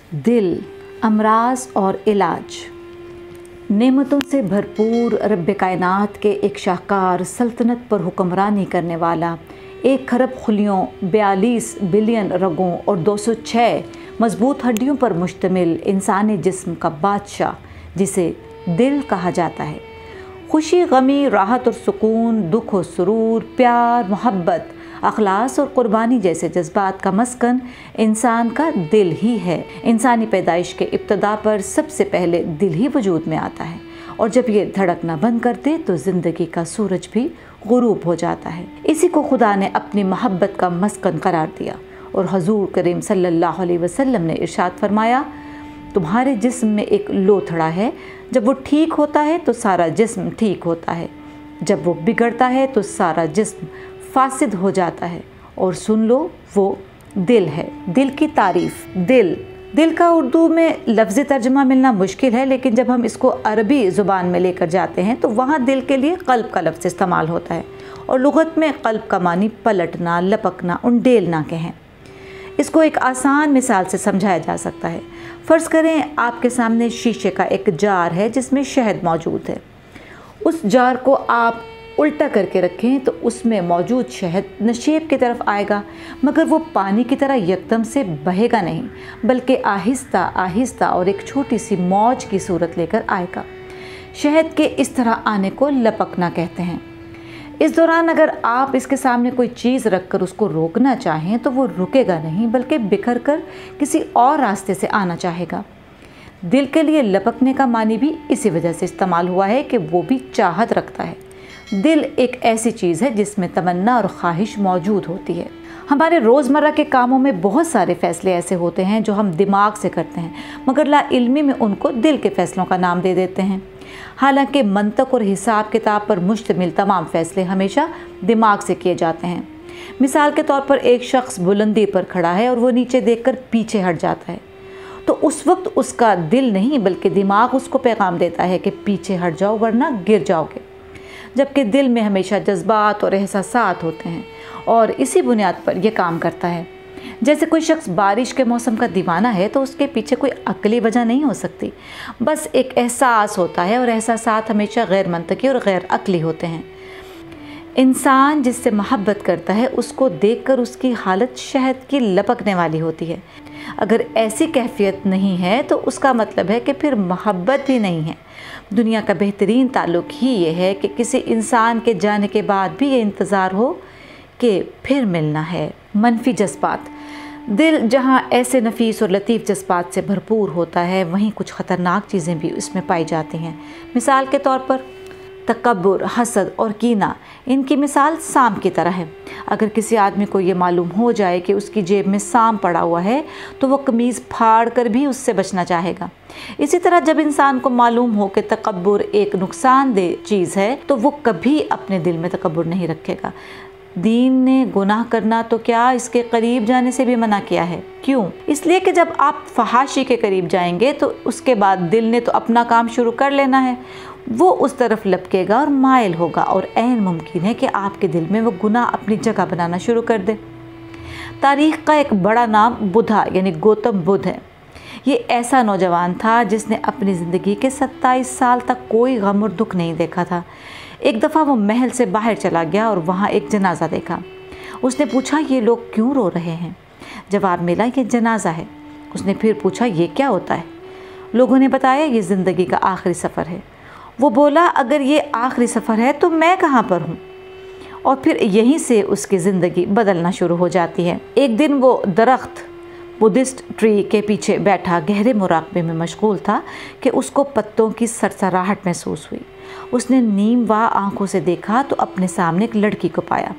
दिल, अमराज और इलाज। नेमतों से भरपूर रब कायनात के एक शाहकार सल्तनत पर हुक्मरानी करने वाला, 1 खरब खुलियों, 42 बिलियन रगों और 206 मजबूत हड्डियों पर मुश्तमिल इंसानी जिस्म का बादशाह, जिसे दिल कहा जाता है। खुशी, गमी, राहत और सुकून, दुख और सुरूर, प्यार, मोहब्बत, अखलास और कुर्बानी जैसे जज्बात का मस्कन इंसान का दिल ही है। इंसानी पैदाइश के इब्तदा पर सबसे पहले दिल ही वजूद में आता है, और जब ये धड़कना बंद कर दे तो ज़िंदगी का सूरज भी गुरूब हो जाता है। इसी को खुदा ने अपनी मोहब्बत का मस्कन करार दिया, और हजूर करीम सल्लल्लाहु अलैहि वसल्लम ने इरशाद फरमाया, तुम्हारे जिस्म में एक लोथड़ा है, जब वो ठीक होता है तो सारा जिस्म ठीक होता है, जब वो बिगड़ता है तो सारा जिस्म फासिद हो जाता है। और सुन लो, वो दिल है। दिल की तारीफ। दिल का उर्दू में लफ्ज़ी तर्जुमा मिलना मुश्किल है, लेकिन जब हम इसको अरबी ज़ुबान में लेकर जाते हैं तो वहाँ दिल के लिए क़ल्ब का लफ्ज़ इस्तेमाल होता है, और लुग़त में क़ल्ब का मानी पलटना, लपकना, उंडेलना के हैं। इसको एक आसान मिसाल से समझाया जा सकता है। फ़र्ज़ करें आपके सामने शीशे का एक जार है जिसमें शहद मौजूद है। उस जार को आप उल्टा करके रखें तो उसमें मौजूद शहद नशेब की तरफ आएगा, मगर वो पानी की तरह यकदम से बहेगा नहीं, बल्कि आहिस्ता आहिस्ता और एक छोटी सी मौज की सूरत लेकर आएगा। शहद के इस तरह आने को लपकना कहते हैं। इस दौरान अगर आप इसके सामने कोई चीज़ रखकर उसको रोकना चाहें तो वो रुकेगा नहीं, बल्कि बिखर कर किसी और रास्ते से आना चाहेगा। दिल के लिए लपकने का मानी भी इसी वजह से इस्तेमाल हुआ है कि वो भी चाहत रखता है। दिल एक ऐसी चीज़ है जिसमें तमन्ना और ख्वाहिश मौजूद होती है। हमारे रोज़मर्रा के कामों में बहुत सारे फ़ैसले ऐसे होते हैं जो हम दिमाग से करते हैं, मगर लाइल्मी में उनको दिल के फ़ैसलों का नाम दे देते हैं। हालांकि मंतक और हिसाब किताब पर मुश्तमिल तमाम फ़ैसले हमेशा दिमाग से किए जाते हैं। मिसाल के तौर पर एक शख्स बुलंदी पर खड़ा है और वो नीचे देखकर पीछे हट जाता है, तो उस वक्त उसका दिल नहीं बल्कि दिमाग उसको पैगाम देता है कि पीछे हट जाओ वरना गिर जाओगे। जबकि दिल में हमेशा जज्बात और एहसासात होते हैं, और इसी बुनियाद पर यह काम करता है। जैसे कोई शख्स बारिश के मौसम का दीवाना है तो उसके पीछे कोई अक्ली वजह नहीं हो सकती, बस एक एहसास होता है, और एहसासात हमेशा गैर मंतकी और गैर अक्ली होते हैं। इंसान जिससे मोहब्बत करता है उसको देखकर उसकी हालत शहद की लपकने वाली होती है। अगर ऐसी कैफियत नहीं है तो उसका मतलब है कि फिर मोहब्बत भी नहीं है। दुनिया का बेहतरीन ताल्लुक़ ही ये है कि किसी इंसान के जाने के बाद भी ये इंतज़ार हो कि फिर मिलना है। मनफी जज्बात। दिल जहाँ ऐसे नफीस और लतीफ़ जज्बात से भरपूर होता है, वहीं कुछ ख़तरनाक चीज़ें भी उसमें पाई जाती हैं। मिसाल के तौर पर तकब्बुर, हसद और कीना। इनकी मिसाल सांप की तरह है। अगर किसी आदमी को ये मालूम हो जाए कि उसकी जेब में सांप पड़ा हुआ है तो वो कमीज़ फाड़ कर भी उससे बचना चाहेगा। इसी तरह जब इंसान को मालूम हो कि तकब्बुर एक नुकसानदेह चीज़ है तो वो कभी अपने दिल में तकब्बुर नहीं रखेगा। दीन ने गुनाह करना तो क्या, इसके करीब जाने से भी मना किया है। क्यों? इसलिए कि जब आप फहाशी के करीब जाएंगे तो उसके बाद दिल ने तो अपना काम शुरू कर लेना है, वो उस तरफ लपकेगा और माइल होगा, और ऐन मुमकिन है कि आपके दिल में वो गुनाह अपनी जगह बनाना शुरू कर दे। तारीख़ का एक बड़ा नाम बुद्धा यानी गौतम बुद्ध है। ये ऐसा नौजवान था जिसने अपनी ज़िंदगी के 27 साल तक कोई गम और दुख नहीं देखा था। एक दफ़ा वो महल से बाहर चला गया और वहाँ एक जनाजा देखा। उसने पूछा, ये लोग क्यों रो रहे हैं? जवाब मिला, ये जनाजा है। उसने फिर पूछा, ये क्या होता है? लोगों ने बताया, ये ज़िंदगी का आखिरी सफ़र है। वो बोला, अगर ये आखिरी सफ़र है तो मैं कहाँ पर हूँ? और फिर यहीं से उसकी ज़िंदगी बदलना शुरू हो जाती है। एक दिन वो दरख्त बुद्धिस्ट ट्री के पीछे बैठा गहरे मुराकबे में मशगूल था कि उसको पत्तों की सरसराहट महसूस हुई। उसने नीम व आँखों से देखा तो अपने सामने एक लड़की को पाया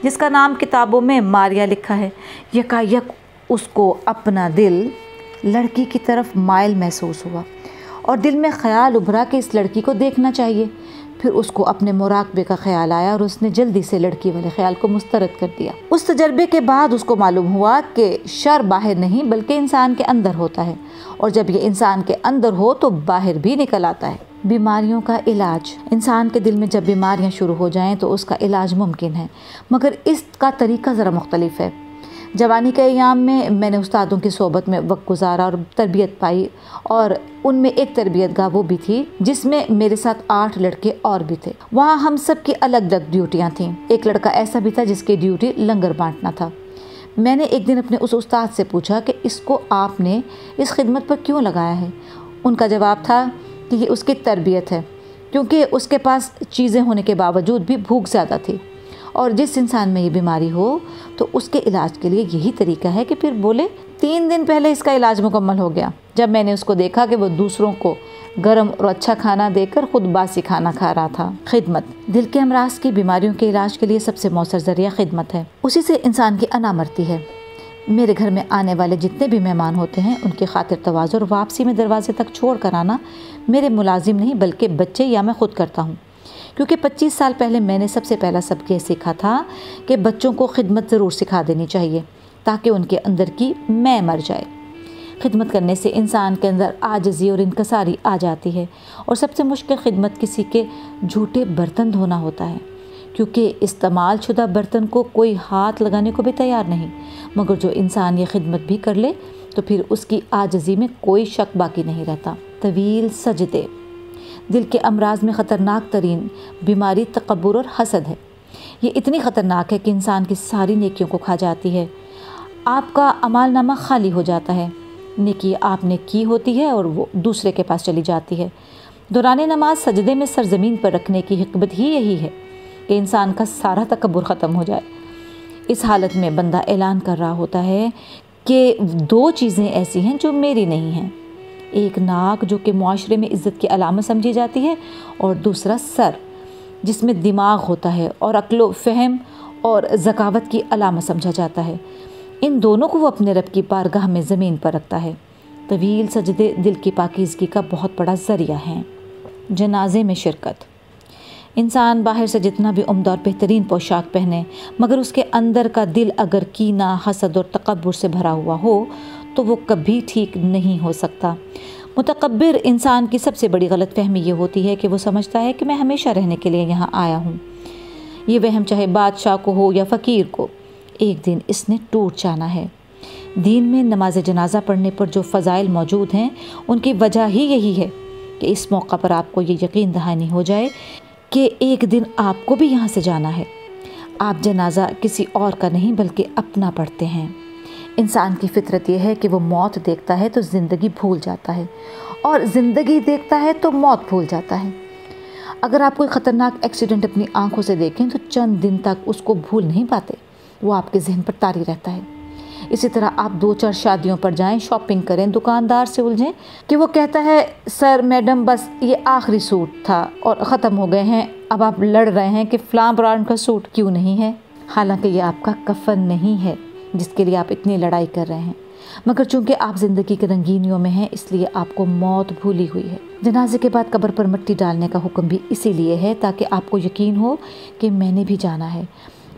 जिसका नाम किताबों में मारिया लिखा है। यकायक उसको अपना दिल लड़की की तरफ माइल महसूस हुआ और दिल में ख्याल उभरा कि इस लड़की को देखना चाहिए। फिर उसको अपने मुराकबे का ख्याल आया और उसने जल्दी से लड़की वाले ख्याल को मुस्तरद कर दिया। उस तजर्बे के बाद उसको मालूम हुआ कि शर बाहर नहीं बल्कि इंसान के अंदर होता है, और जब ये इंसान के अंदर हो तो बाहर भी निकल आता है। बीमारियों का इलाज। इंसान के दिल में जब बीमारियां शुरू हो जाएं तो उसका इलाज मुमकिन है, मगर इसका तरीका ज़रा मुख्तलिफ है। جوانی کے ایام میں میں نے استادوں کی صحبت میں وقت گزارا اور تربیت پائی، اور ان میں ایک تربیت گاہ وہ بھی تھی جس میں میرے ساتھ 8 لڑکے اور بھی تھے۔ وہاں ہم سب کی الگ الگ ڈیوٹیاں تھیں۔ ایک لڑکا ایسا بھی تھا جس کی ڈیوٹی لنگر بانٹنا تھا۔ میں نے ایک دن اپنے اس استاد سے پوچھا کہ اس کو آپ نے اس خدمت پر کیوں لگایا ہے؟ ان کا جواب تھا کہ یہ اس کی تربیت ہے، کیونکہ اس کے پاس چیزیں ہونے کے باوجود بھی بھوک زیادہ تھی، اور جس انسان میں یہ بیماری ہو تو اس کے علاج کے لیے یہی طریقہ ہے کہ پھر بولے 3 دن پہلے اس کا علاج مکمل ہو گیا۔ جب میں نے اس کو دیکھا کہ وہ دوسروں کو گرم اور اچھا کھانا دے کر خود باسی کھانا کھا رہا تھا۔ خدمت دل کے امراض کی بیماریوں کے علاج کے لیے سب سے مؤثر ذریعہ خدمت ہے۔ اسی سے انسان کی انا مرتی ہے۔ میرے گھر میں آنے والے جتنے بھی مہمان ہوتے ہیں ان کی خاطر تواضع اور واپسی میں دروازے تک چھوڑ کر آنا میرے ملازم نہیں بلکہ بچے یا میں خود کرتا ہوں، کیونکہ 25 سال پہلے میں نے سب سے پہلا سبق یہ سیکھا تھا کہ بچوں کو خدمت ضرور سکھا دینی چاہیے تاکہ ان کے اندر کی میں مر جائے۔ خدمت کرنے سے انسان کے اندر عاجزی اور انکساری آ جاتی ہے، اور سب سے مشکل خدمت کسی کے جھوٹے برتن دھونا ہوتا ہے، کیونکہ استعمال شدہ برتن کو کوئی ہاتھ لگانے کو بھی تیار نہیں، مگر جو انسان یہ خدمت بھی کر لے تو پھر اس کی عاجزی میں کوئی شک باقی نہیں رہتا۔ طویل سجدے دل کے امراض میں خطرناک ترین بیماری تکبر اور حسد ہے۔ یہ اتنی خطرناک ہے کہ انسان کی ساری نیکیوں کو کھا جاتی ہے۔ آپ کا اعمال نامہ خالی ہو جاتا ہے، نیکی آپ نے کی ہوتی ہے اور وہ دوسرے کے پاس چلی جاتی ہے۔ دوران نماز سجدے میں سر زمین پر رکھنے کی حکمت ہی یہی ہے کہ انسان کا سارا تکبر ختم ہو جائے۔ اس حالت میں بندہ اعلان کر رہا ہوتا ہے کہ 2 چیزیں ایسی ہیں جو میری نہیں ہیں، ایک ناک جو کہ معاشرے میں عزت کی علامت سمجھی جاتی ہے، اور دوسرا سر جس میں دماغ ہوتا ہے اور عقل و فہم اور ذکاوت کی علامت سمجھا جاتا ہے۔ ان دونوں کو وہ اپنے رب کی بارگاہ میں زمین پر رکھتا ہے۔ طویل سجدے دل کی پاکیزگی کا بہت بڑا ذریعہ ہیں۔ جنازے میں شرکت انسان باہر سے جتنا بھی عمدہ اور بہترین پوشاک پہنے، مگر اس کے اندر کا دل اگر کینہ، حسد اور تکبر سے بھرا ہوا ہو تو وہ کبھی ٹھیک نہیں ہو سکتا۔ متکبر انسان کی سب سے بڑی غلط فہمی یہ ہوتی ہے کہ وہ سمجھتا ہے کہ میں ہمیشہ رہنے کے لیے یہاں آیا ہوں۔ یہ وہم چاہے بادشاہ کو ہو یا فقیر کو، ایک دن اس نے ٹوٹ جانا ہے۔ دین میں نماز جنازہ پڑھنے پر جو فضائل موجود ہیں ان کی وجہ ہی یہی ہے کہ اس موقع پر آپ کو یہ یقین دہانی ہو جائے کہ ایک دن آپ کو بھی یہاں سے جانا ہے۔ آپ جنازہ کسی اور کا نہیں بلکہ اپنا پڑھتے ہیں۔ انسان کی فطرت یہ ہے کہ وہ موت دیکھتا ہے تو زندگی بھول جاتا ہے، اور زندگی دیکھتا ہے تو موت بھول جاتا ہے۔ اگر آپ کوئی خطرناک ایکسیڈنٹ اپنی آنکھوں سے دیکھیں تو چند دن تک اس کو بھول نہیں پاتے، وہ آپ کے ذہن پر طاری رہتا ہے۔ اسی طرح آپ 2-4 شادیوں پر جائیں، شاپنگ کریں، دکاندار سے الجھیں کہ وہ کہتا ہے سر میڈم بس یہ آخری سوٹ تھا اور ختم ہو گئے ہیں، اب آپ لڑ رہے ہیں کہ فلاں برانڈ کا سوٹ کیوں نہیں ہے، حالانکہ یہ آپ کا کفن نہیں ہے جس کے لیے آپ اتنی لڑائی کر رہے ہیں، مگر چونکہ آپ زندگی کے رنگینیوں میں ہیں اس لیے آپ کو موت بھولی ہوئی ہے۔ جنازے کے بعد قبر پر مٹی ڈالنے کا حکم بھی اسی لیے ہے تاکہ آپ کو یقین ہو کہ میں نے بھی جانا ہے۔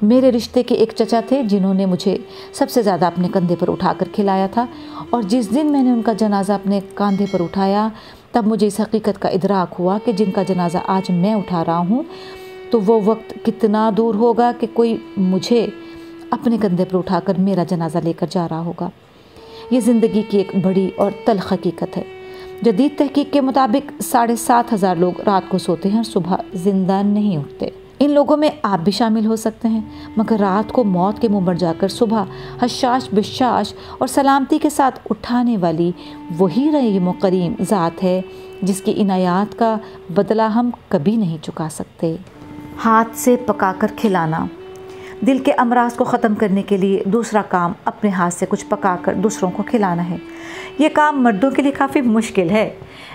میرے رشتے کے ایک چچا تھے جنہوں نے مجھے سب سے زیادہ اپنے کندھے پر اٹھا کر کھلایا تھا، اور جس دن میں نے ان کا جنازہ اپنے کاندھے پر اٹھایا تب مجھے اس حقیقت کا ادراک ہوا کہ جن کا جنازہ آج میں اٹھا رہا ہوں تو وہ وقت کتنا دور ہوگا کہ کوئی مجھے اپنے کندھے پر اٹھا کر میرا جنازہ لے کر جا رہا ہوگا۔ یہ زندگی کی ایک بڑی اور تلخ حقیقت ہے۔ جدید تحقیق کے مطابق 7,500 لوگ رات کو سوتے ہیں اور صبح زندہ نہیں اٹھتے۔ ان لوگوں میں آپ بھی شامل ہو سکتے ہیں، مگر رات کو موت کے منہ پر جا کر صبح حشاش بشاش اور سلامتی کے ساتھ اٹھانے والی وہی رحیم و کریم ذات ہے جس کی عنایات کا بدلہ ہم کبھی نہیں چکا سکتے۔ ہاتھ سے پکا کر کھلانا دل کے امراض کو ختم کرنے کے لیے دوسرا کام اپنے ہاتھ سے کچھ پکا کر دوسروں کو کھلانا ہے۔ یہ کام مردوں کے لیے کافی مشکل ہے۔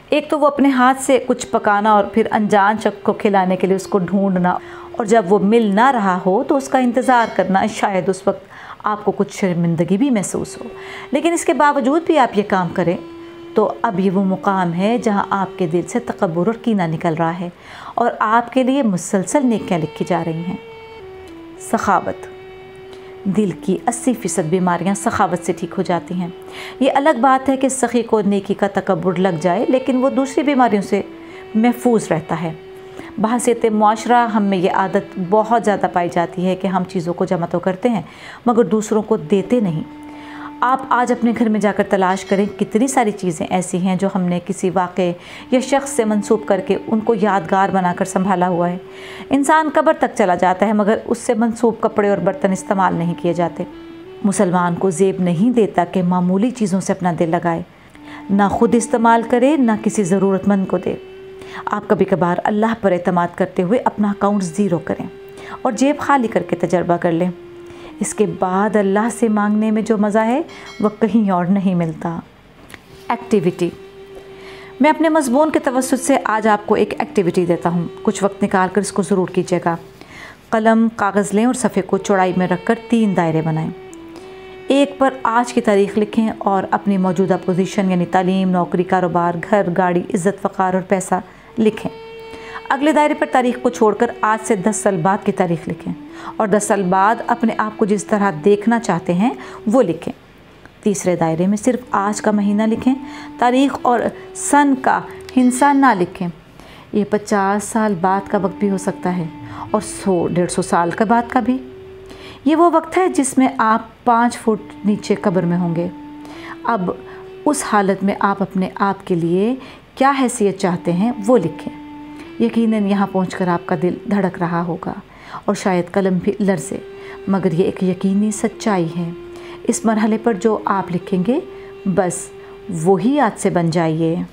ایک تو وہ اپنے ہاتھ سے کچھ پکانا اور پھر انجان شخص کو کھلانے کے لیے اس کو ڈھونڈنا، اور جب وہ مل نہ رہا ہو تو اس کا انتظار کرنا، شاید اس وقت آپ کو کچھ شرمندگی بھی محسوس ہو، لیکن اس کے باوجود بھی آپ یہ کام کریں تو اب یہ وہ مقام ہے جہاں آپ کے دل سے تکبر اور کینہ نکل رہا ہے اور آپ کے لیے مسلسل نیکیاں لکھی جا رہی ہیں۔ سخاوت دل کی 80% بیماریاں سخاوت سے ٹھیک ہو جاتی ہیں۔ یہ الگ بات ہے کہ سخی کو نیکی کا تکبر لگ جائے لیکن وہ دوسری بیماریوں سے محفوظ رہتا ہے، बहसीत मुआशरा हम में ये आदत बहुत ज़्यादा पाई जाती है कि हम चीज़ों को जमा तो करते हैं मगर दूसरों को देते नहीं। आप आज अपने घर में जाकर तलाश करें कितनी सारी चीज़ें ऐसी हैं जो हमने किसी वाक़े या शख्स से मंसूब करके उनको यादगार बनाकर संभाला हुआ है। इंसान कब्र तक चला जाता है मगर उससे मंसूब कपड़े और बर्तन इस्तेमाल नहीं किए जाते। मुसलमान को ज़ेब नहीं देता कि मामूली चीज़ों से अपना दिल लगाए, ना खुद इस्तेमाल करे ना किसी ज़रूरतमंद को दे। आप कभी कभार अल्लाह पर एतमाद करते हुए अपना अकाउंट ज़ीरो करें और जेब खाली करके तजर्बा कर लें। इसके बाद अल्लाह से मांगने में जो मज़ा है वह कहीं और नहीं मिलता। एक्टिविटी। मैं अपने मज़मून के तवस्सुत से आज आपको एक एक्टिविटी देता हूँ। कुछ वक्त निकाल कर इसको ज़रूर कीजिएगा। कलम कागज़ लें और सफ़े को चौड़ाई में रख कर 3 दायरे बनाएं। एक पर आज की तारीख़ लिखें और अपनी मौजूदा पोजीशन यानी तालीम, नौकरी, कारोबार, घर, गाड़ी, इज़्ज़त, फ़ख़ार और पैसा लिखें। अगले दायरे पर तारीख़ को छोड़कर आज से 10 साल बाद की तारीख़ लिखें और 10 साल बाद अपने आप को जिस तरह देखना चाहते हैं वो लिखें। तीसरे दायरे में सिर्फ आज का महीना लिखें, तारीख़ और सन का हिस्सा ना लिखें। ये 50 साल बाद का वक्त भी हो सकता है और 100-150 साल के बाद का भी। ये वो वक्त है जिसमें आप 5 फुट नीचे कब्र में होंगे। अब उस हालत में आप अपने आप के लिए क्या हैसियत चाहते हैं वो लिखें। यकीनन यहाँ पहुंचकर आपका दिल धड़क रहा होगा और शायद कलम भी लर्ज़े, मगर ये एक यकीनी सच्चाई है। इस मरहले पर जो आप लिखेंगे बस वही आज से बन जाइए।